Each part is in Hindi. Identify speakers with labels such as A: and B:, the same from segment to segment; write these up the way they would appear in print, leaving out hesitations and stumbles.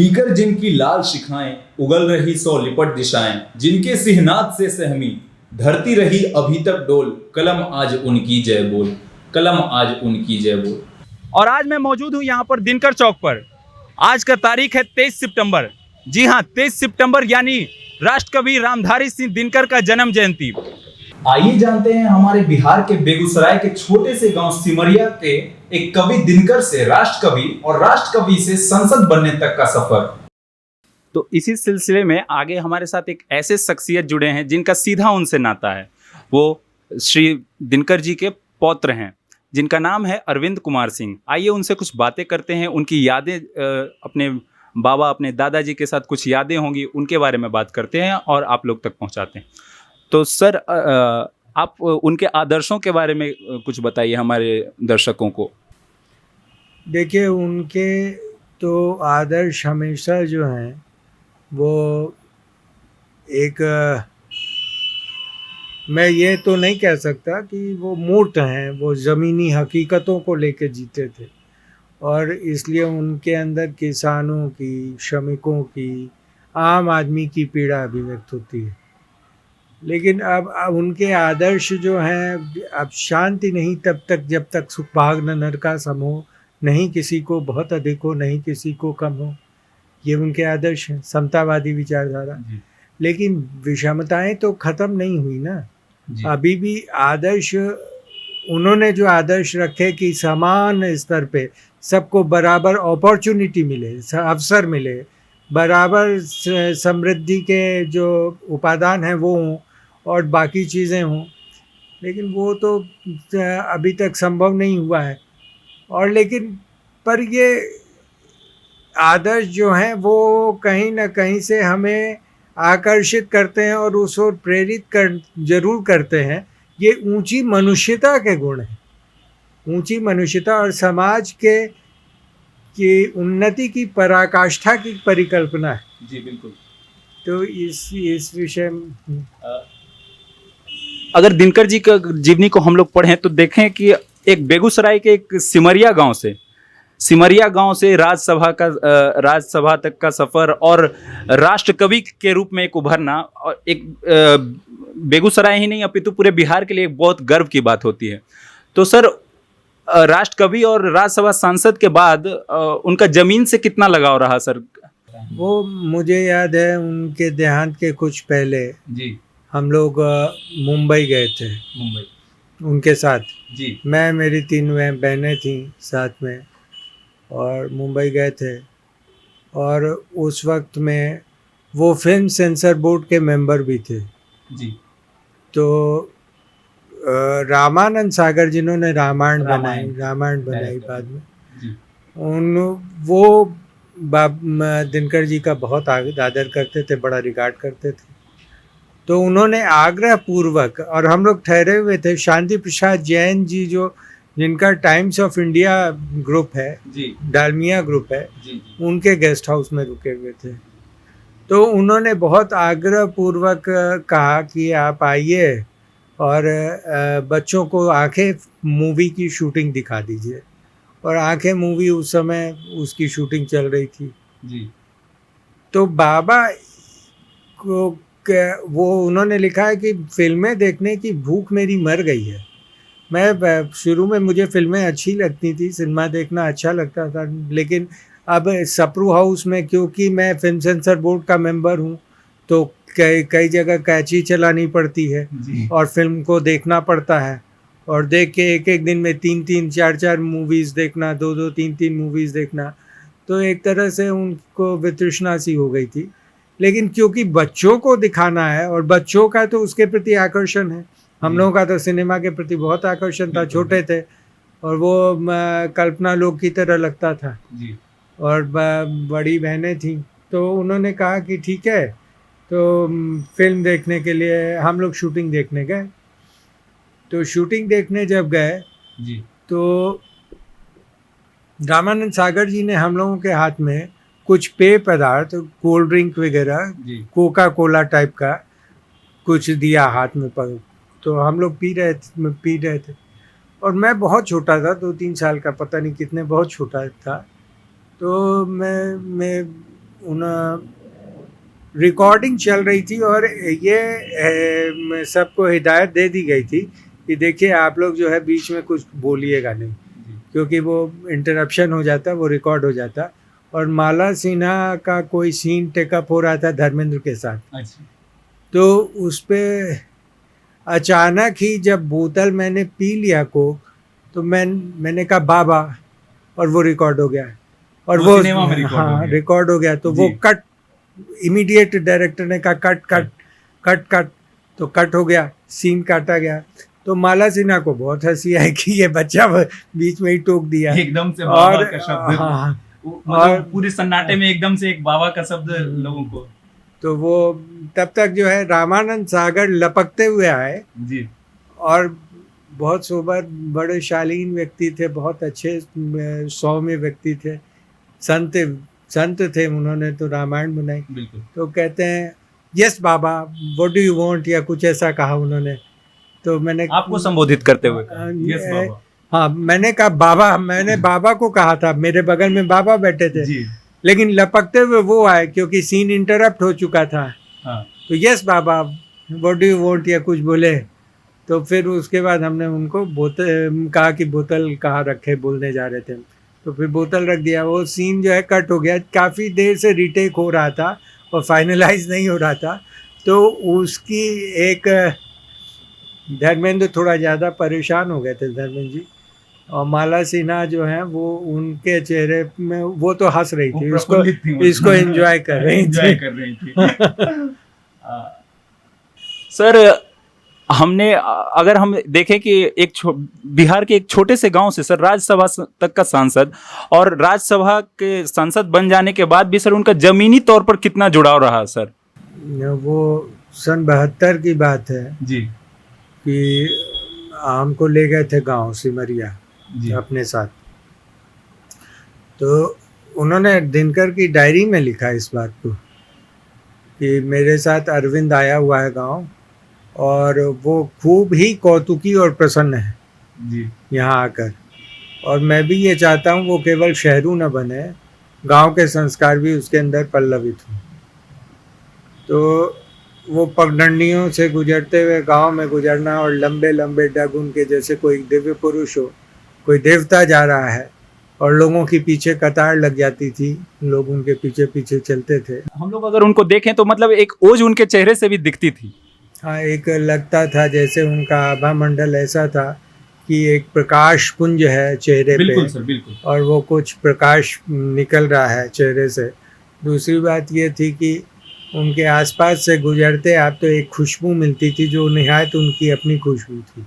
A: पीकर जिनकी लाल शिखाएं, उगल रही सौ लिपट दिशाएं, जिनके सिहनाद से सहमी धरती रही अभी तक डोल, कलम आज उनकी जय बोल, कलम आज उनकी जय बोल।
B: और आज मैं मौजूद हूँ यहाँ पर दिनकर चौक पर। आज का तारीख है 23 सितंबर। जी हाँ, 23 सितंबर यानी राष्ट्रकवि रामधारी सिंह दिनकर का जन्म जयंती।
A: आइए जानते हैं हमारे बिहार के बेगूसराय के छोटे से गांव सिमरिया के एक कवि दिनकर से राष्ट्रकवि और राष्ट्रकवि से संसद बनने तक का सफर।
B: तो इसी सिलसिले में आगे हमारे साथ एक ऐसे शख्सियत जुड़े हैं जिनका सीधा उनसे नाता है। वो श्री दिनकर जी के पौत्र हैं जिनका नाम है अरविंद कुमार सिंह। आइए उनसे कुछ बातें करते हैं, उनकी यादें, अपने बाबा अपने दादाजी के साथ कुछ यादें होंगी, उनके बारे में बात करते हैं और आप लोग तक पहुंचाते हैं। तो सर, आप उनके आदर्शों के बारे में कुछ बताइए हमारे दर्शकों को।
C: देखिए, उनके तो आदर्श हमेशा जो हैं वो एक, मैं ये तो नहीं कह सकता कि वो मूर्त हैं, वो ज़मीनी हकीकतों को लेके जीते थे और इसलिए उनके अंदर किसानों की, श्रमिकों की, आम आदमी की पीड़ा अभिव्यक्त होती है। लेकिन अब उनके आदर्श जो हैं, अब शांति नहीं तब तक जब तक सुखभाग न नरका सम हो, नहीं किसी को बहुत अधिक हो, नहीं किसी को कम हो। ये उनके आदर्श हैं, समतावादी विचारधारा। लेकिन विषमताएं तो ख़त्म नहीं हुई ना। अभी भी आदर्श, उन्होंने जो आदर्श रखे कि समान स्तर पे सबको बराबर अपॉर्चुनिटी मिले, अवसर मिले, बराबर समृद्धि के जो उपादान हैं वो हों और बाकी चीज़ें हों, लेकिन वो तो अभी तक संभव नहीं हुआ है। और लेकिन पर ये आदर्श जो हैं वो कहीं ना कहीं से हमें आकर्षित करते हैं और उस ओर प्रेरित जरूर करते हैं। ये ऊंची मनुष्यता के गुण हैं, ऊंची मनुष्यता और समाज की उन्नति की पराकाष्ठा की परिकल्पना है।
B: जी बिल्कुल।
C: तो इस विषय में
B: अगर दिनकर जी का जीवनी को हम लोग पढ़ें तो देखें कि एक बेगूसराय के एक सिमरिया गांव से राज्यसभा तक का सफर और राष्ट्रकवि के रूप में एक उभरना, और एक बेगूसराय ही नहीं अपितु पूरे बिहार के लिए एक बहुत गर्व की बात होती है। तो सर, राष्ट्रकवि और राज्यसभा सांसद के बाद उनका जमीन से कितना लगाव रहा सर?
C: वो मुझे याद है उनके देहांत के कुछ पहले
B: जी
C: हम लोग मुंबई गए थे, उनके साथ।
B: जी।
C: मैं, मेरी 3 बहनें थीं साथ में, और मुंबई गए थे। और उस वक्त में वो फिल्म सेंसर बोर्ड के मेंबर भी थे।
B: जी।
C: तो रामानंद सागर जिन्होंने रामायण बनाई बाद में, वो दिनकर जी का बहुत आदर करते थे, बड़ा रिगार्ड करते थे। तो उन्होंने आग्रह पूर्वक, और हम लोग ठहरे हुए थे, शांति प्रसाद जैन जी जो जिनका टाइम्स ऑफ इंडिया ग्रुप है, डालमिया ग्रुप है, उनके गेस्ट हाउस में रुके हुए थे। तो उन्होंने बहुत आग्रह पूर्वक कहा कि आप आइए और बच्चों को आंखें मूवी की शूटिंग दिखा दीजिए। और आंखें मूवी उस समय उसकी शूटिंग चल रही थी।
B: जी।
C: तो बाबा को वो उन्होंने लिखा है कि फिल्में देखने की भूख मेरी मर गई है। मैं शुरू में, मुझे फिल्में अच्छी लगती थी, सिनेमा देखना अच्छा लगता था, लेकिन अब सप्रू हाउस में, क्योंकि मैं फिल्म सेंसर बोर्ड का मेंबर हूँ, तो कई जगह कैची चलानी पड़ती है और फिल्म को देखना पड़ता है, और देख के एक दिन में 3-3, 4-4 मूवीज़ देखना, 2-2, 3-3 मूवीज़ देखना, तो एक तरह से उनको वितृष्णा सी हो गई थी। लेकिन क्योंकि बच्चों को दिखाना है और बच्चों का तो उसके प्रति आकर्षण है, हम लोगों का तो सिनेमा के प्रति बहुत आकर्षण था, छोटे थे और वो कल्पना लोक की तरह लगता था।
B: जी।
C: और बड़ी बहनें थीं, तो उन्होंने कहा कि ठीक है, तो फिल्म देखने के लिए हम लोग शूटिंग देखने गए। तो शूटिंग देखने जब गए तो रामानंद सागर जी ने हम लोगों के हाथ में कुछ पेय पदार्थ, कोल्ड ड्रिंक वगैरह, कोका कोला टाइप का कुछ दिया हाथ में पर। तो हम लोग पी रहे थे और मैं बहुत छोटा था, 2-3 साल का, पता नहीं कितने, बहुत छोटा था। तो मैं उन रिकॉर्डिंग चल रही थी और ये सबको हिदायत दे दी गई थी कि देखिए आप लोग जो है बीच में कुछ बोलिएगा नहीं, क्योंकि वो इंटरप्शन हो जाता, वो रिकॉर्ड हो जाता। और माला सिन्हा का कोई सीन टेकअप हो रहा था धर्मेंद्र के साथ,
A: अच्छा।
C: तो उस पे अचानक ही जब बोतल मैंने पी लिया कोक, तो मैंने कहा बाबा, और वो रिकॉर्ड हो गया। और
A: वो सिनेमा में रिकॉर्ड हो
C: हाँ
A: गया।
C: रिकॉर्ड हो गया, तो
A: जी।
C: वो कट, इमीडिएट डायरेक्टर ने कहा कट कट कट कट, तो कट हो गया, सीन काटा गया। तो माला सिन्हा को बहुत हंसी आई कि ये बच्चा बीच में ही टोक दिया
A: एकदम से बाबा
C: और
A: का शब्द,
C: हाँ,
A: मतलब पूरे सन्नाटे में एकदम से एक बाबा का शब्द लोगों को।
C: तो वो तब तक जो है रामानंद सागर लपकते हुए आए
A: जी।
C: और बहुत सोबर, बड़े शालीन व्यक्ति थे, बहुत अच्छे सौम्य व्यक्ति थे, संत थे, उन्होंने तो रामायण बनाई।
A: बिल्कुल।
C: तो कहते हैं yes Baba what do you want, या कुछ ऐसा कहा उन्होंने। तो मैंने
B: आपको संबोधित करते हुए कहा।
A: यस बाबा।
C: हाँ, मैंने कहा बाबा, मैंने बाबा को कहा था, मेरे बगल में बाबा बैठे थे,
A: जी।
C: लेकिन लपकते हुए वो आए क्योंकि सीन इंटरप्ट हो चुका था।
A: हाँ।
C: तो yes Baba what do you want या कुछ बोले। तो फिर उसके बाद हमने उनको बोतल कहा कि बोतल कहाँ रखे, बोलने जा रहे थे, तो फिर बोतल रख दिया। वो सीन जो है कट हो गया, काफ़ी देर से रीटेक हो रहा था और फाइनलाइज नहीं हो रहा था। तो उसकी एक धर्मेंद्र थोड़ा ज़्यादा परेशान हो गए थे, धर्मेंद्र जी, और माला सिन्हा जो हैं वो उनके चेहरे में वो तो हंस रही थी, इसको एंजॉय कर रही थी।
B: सर हमने अगर हम देखें कि बिहार के एक छोटे से गांव से सर राज्यसभा तक का सांसद, और राज्यसभा के सांसद बन जाने के बाद भी सर उनका जमीनी तौर पर कितना जुड़ाव रहा सर?
C: वो सन 72 की बात है
A: जी।
C: कि हमको ले गए थे गांव सिमरिया
A: जी।
C: अपने साथ। तो उन्होंने दिनकर की डायरी में लिखा इस बात को कि मेरे साथ अरविंद आया हुआ है गांव, और वो खूब ही कौतुकी और प्रसन्न है
A: जी।
C: यहाँ आकर, और मैं भी ये चाहता हूँ वो केवल शहरू न बने, गांव के संस्कार भी उसके अंदर पल्लवित हों। तो वो पगडंडियों से गुजरते हुए गांव में गुजरना, और लंबे लंबे डग उनके, जैसे कोई दिव्य पुरुष हो, कोई देवता जा रहा है, और लोगों की पीछे कतार लग जाती थी, लोग उनके पीछे पीछे चलते थे।
B: हम लोग अगर उनको देखें तो मतलब एक ओज उनके चेहरे से भी दिखती थी।
C: हाँ, एक लगता था जैसे उनका आभा मंडल ऐसा था कि एक प्रकाश पुंज है चेहरे
A: बिल्कुल
C: पे,
A: सर, बिल्कुल।
C: और वो कुछ प्रकाश निकल रहा है चेहरे से। दूसरी बात ये थी कि उनके आसपास से गुजरते आप तो एक खुशबू मिलती थी जो निहायत उनकी अपनी खुशबू थी।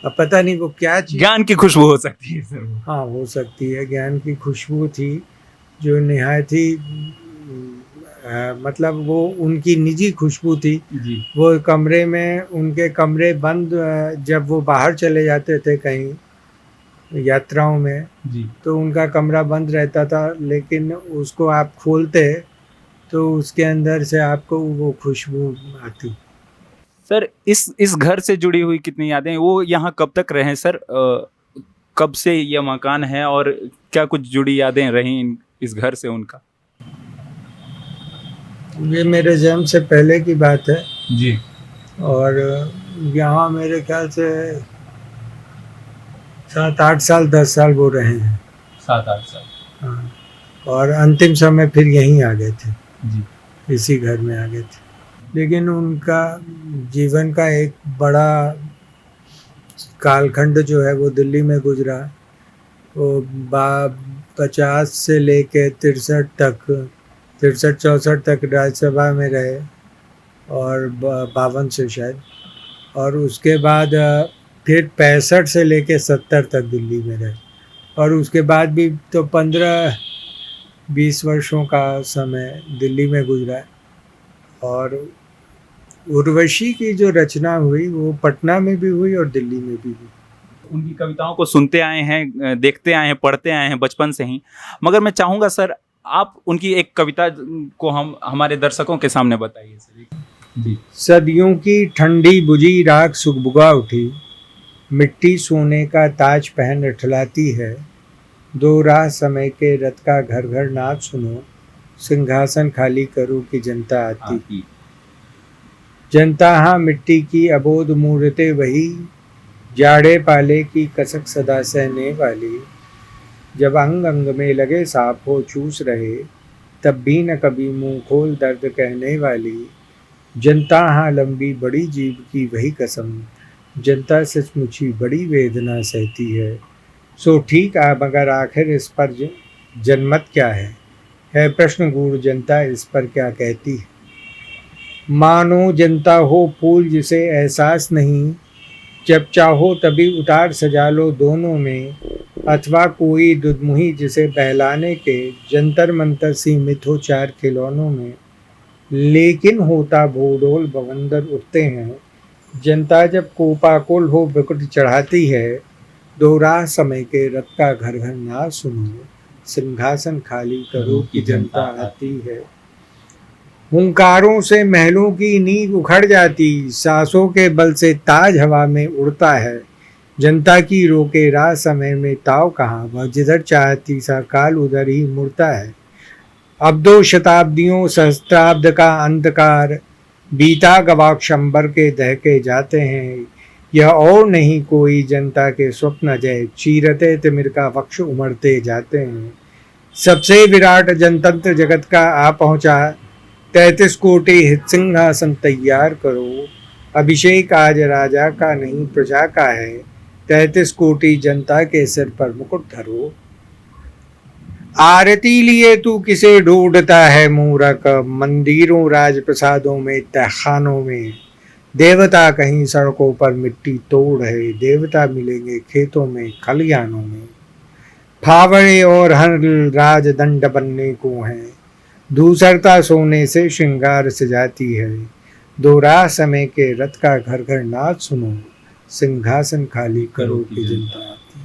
C: अब पता नहीं वो क्या चीज़,
B: ज्ञान की खुशबू हो सकती है सर वो।
C: हाँ हो सकती है, ज्ञान की खुशबू थी जो निहायत ही मतलब वो उनकी निजी खुशबू थी।
A: जी।
C: वो कमरे में, उनके कमरे बंद, जब वो बाहर चले जाते थे कहीं यात्राओं में,
A: जी।
C: तो उनका कमरा बंद रहता था, लेकिन उसको आप खोलते तो उसके अंदर से आपको वो खुशबू आती।
B: सर इस घर से जुड़ी हुई कितनी यादें, वो यहाँ कब तक रहे सर? कब से यह मकान है और क्या कुछ जुड़ी यादें रही इस घर से उनका?
C: ये मेरे जन्म से पहले की बात है,
A: जी।
C: और यहाँ मेरे ख्याल से 7-8 साल 10 साल वो रहे हैं।
A: 7-8 साल।
C: हाँ, और अंतिम समय फिर यहीं आ गए थे,
A: जी।
C: इसी घर में आ गए थे। लेकिन उनका जीवन का एक बड़ा कालखंड जो है वो दिल्ली में गुजरा। वो 50 से लेके 63 तक, 63-64 तक राज्यसभा में रहे, और 52 से शायद, और उसके बाद फिर 65 से लेके 70 तक दिल्ली में रहे, और उसके बाद भी तो 15-20 वर्षों का समय दिल्ली में गुजरा। और उर्वशी की जो रचना हुई वो पटना में भी हुई और दिल्ली में भी हुई।
B: उनकी कविताओं को सुनते आए हैं, देखते आए हैं, पढ़ते आए हैं बचपन से ही, मगर मैं चाहूँगा सर आप उनकी एक कविता को हमारे दर्शकों के सामने बताइए सर।
A: जी।
C: सदियों की ठंडी बुझी राख सुगबुगा उठी, मिट्टी सोने का ताज पहन ठलाती है, दो राह समय के रथ का घर घर नाच सुनो, सिंहासन खाली करो कि जनता आती।
A: आती।
C: जनता हाँ मिट्टी की अबोध मूर्ते वही, जाड़े पाले की कसक सदा सहने वाली। जब अंग अंग में लगे सांप हो चूस रहे, तब भी न कभी मुंह खोल दर्द कहने वाली। जनता हाँ लंबी बड़ी जीभ की वही कसम, जनता सचमुच ही बड़ी वेदना सहती है। सो ठीक मगर आखिर इस पर जनमत क्या है प्रश्न गूढ़, जनता इस पर क्या कहती है। मानो जनता हो फूल जिसे एहसास नहीं, जब चाहो तभी उतार सजा लो दोनों में। अथवा कोई दुधमुही जिसे बहलाने के जंतर मंतर सीमित हो चार खिलौनों में। लेकिन होता भूडोल बवंदर उठते हैं, जनता जब कोपाकुल हो बिकुट चढ़ाती है। दो राह समय के रथ का घर घर ना सुनो, सिंहासन खाली करो कि जनता आती है। हुंकारों से महलों की नींव उखड़ जाती, सांसों के बल से ताज हवा में उड़ता है। जनता की रोके राह समय में ताव कहाँ, वह जिधर चाहती सा काल उधर ही मुड़ता है। अब 2 शताब्दियों सहस्त्राब्द का अंधकार बीता गवाक्षंबर के दहके जाते हैं। यह और नहीं कोई जनता के स्वप्न जय, चीरते तिमिर का वक्ष उमड़ते जाते हैं। सबसे विराट जनतंत्र जगत का आ पहुंचा, 33 कोटि हित सिंहासन तैयार करो। अभिषेक आज राजा का नहीं प्रजा का है, 33 कोटि जनता के सिर पर मुकुट धरो। आरती लिए तू किसे ढूंढता है मूरख, मंदिरों राजप्रसादों में तहखानों में। देवता कहीं सड़कों पर मिट्टी तोड़ है, देवता मिलेंगे खेतों में खलिहानों में। फावड़े और हर राजदंड बनने को हैं, दूसरता सोने से श्रृंगार सजाती है। दो राह समय के रथ का घर घर नाच सुनो, सिंहासन खाली करो कि जनता आती।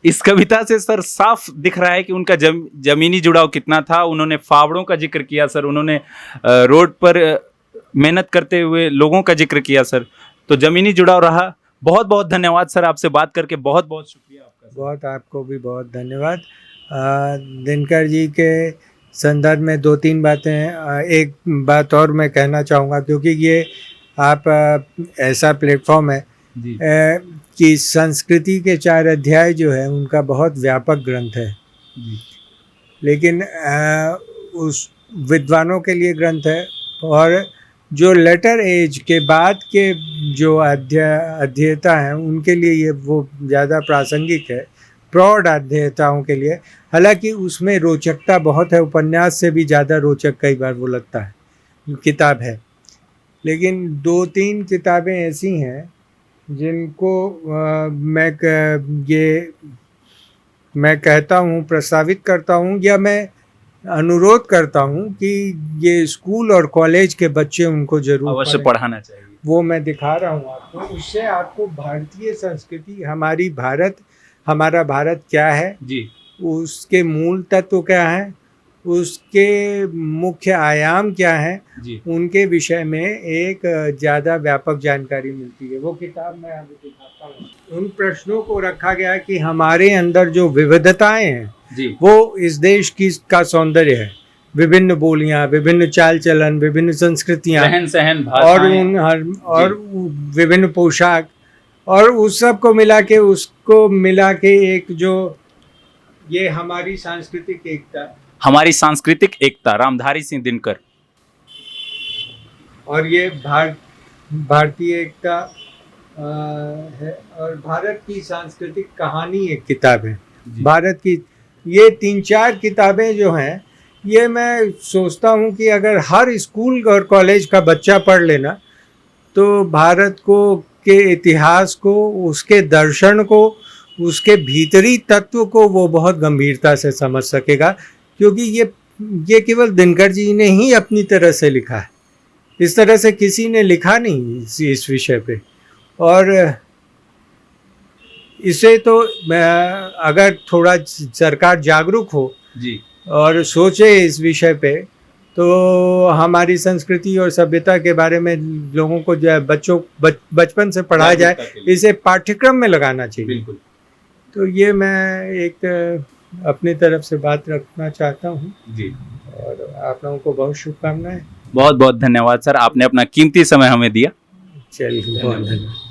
B: इस कविता से सर साफ दिख रहा है कि उनका जमीनी जुड़ाव कितना था। उन्होंने फावड़ों का जिक्र किया सर, उन्होंने रोड पर मेहनत करते हुए लोगों का जिक्र किया सर, तो जमीनी जुड़ाव रहा। बहुत बहुत धन्यवाद सर, आपसे बात करके बहुत बहुत शुक्रिया आपका सर।
C: बहुत आपको भी बहुत धन्यवाद। दिनकर जी के संदर्भ में 2-3 बातें हैं। एक बात और मैं कहना चाहूँगा, क्योंकि ये आप ऐसा प्लेटफॉर्म है
B: जी।
C: कि संस्कृति के 4 अध्याय जो है उनका बहुत व्यापक ग्रंथ है
B: जी।
C: लेकिन उस विद्वानों के लिए ग्रंथ है, और जो लेटर एज के बाद के जो अध्येता हैं उनके लिए ये वो ज़्यादा प्रासंगिक है, प्रौढ़ अध्येताओं के लिए। हालांकि उसमें रोचकता बहुत है, उपन्यास से भी ज़्यादा रोचक कई बार वो लगता है किताब है। लेकिन 2-3 किताबें ऐसी हैं जिनको मैं कहता हूँ, प्रस्तावित करता हूँ, या मैं अनुरोध करता हूँ कि ये स्कूल और कॉलेज के बच्चे उनको जरूर
B: अवश्य पढ़ाना चाहिए।
C: वो मैं दिखा रहा हूँ आपको। उससे आपको भारतीय संस्कृति, हमारा भारत क्या है
B: जी,
C: उसके मूल तत्व क्या हैं, उसके मुख्य आयाम क्या हैं,
B: जी।
C: उनके विषय में एक ज़्यादा व्यापक जानकारी मिलती है। वो किताब मैं अभी दिखाता हूँ। उन प्रश्नों को रखा गया कि हमारे अंदर जो विविधताएं हैं
B: जी,
C: वो इस देश का सौंदर्य है। विभिन्न बोलियां, विभिन्न चाल चलन, विभिन्न संस्कृतियां,
B: रहन सहन,
C: और विभिन्न पोशाक, और उस सब को मिला के एक जो ये हमारी सांस्कृतिक एकता,
B: रामधारी सिंह दिनकर।
C: और ये भारतीय एकता है, और भारत की सांस्कृतिक कहानी एक किताब है। भारत की ये 3-4 किताबें जो हैं, ये मैं सोचता हूँ कि अगर हर स्कूल और कॉलेज का बच्चा पढ़ लेना तो भारत के इतिहास को, उसके दर्शन को, उसके भीतरी तत्व को वो बहुत गंभीरता से समझ सकेगा। क्योंकि ये केवल दिनकर जी ने ही अपनी तरह से लिखा है, इस तरह से किसी ने लिखा नहीं इस विषय पे। और इसे तो अगर थोड़ा सरकार जागरूक हो
B: जी,
C: और सोचे इस विषय पे, तो हमारी संस्कृति और सभ्यता के बारे में लोगों को बचपन से पढ़ाया जाए, इसे पाठ्यक्रम में लगाना चाहिए।
B: बिल्कुल।
C: तो ये मैं एक अपनी तरफ से बात रखना चाहता हूँ
B: जी,
C: और आप लोगों को बहुत शुभकामनाएं।
B: बहुत बहुत धन्यवाद सर, आपने अपना कीमती समय हमें दिया।
C: चलिए, बहुत धन्यवाद।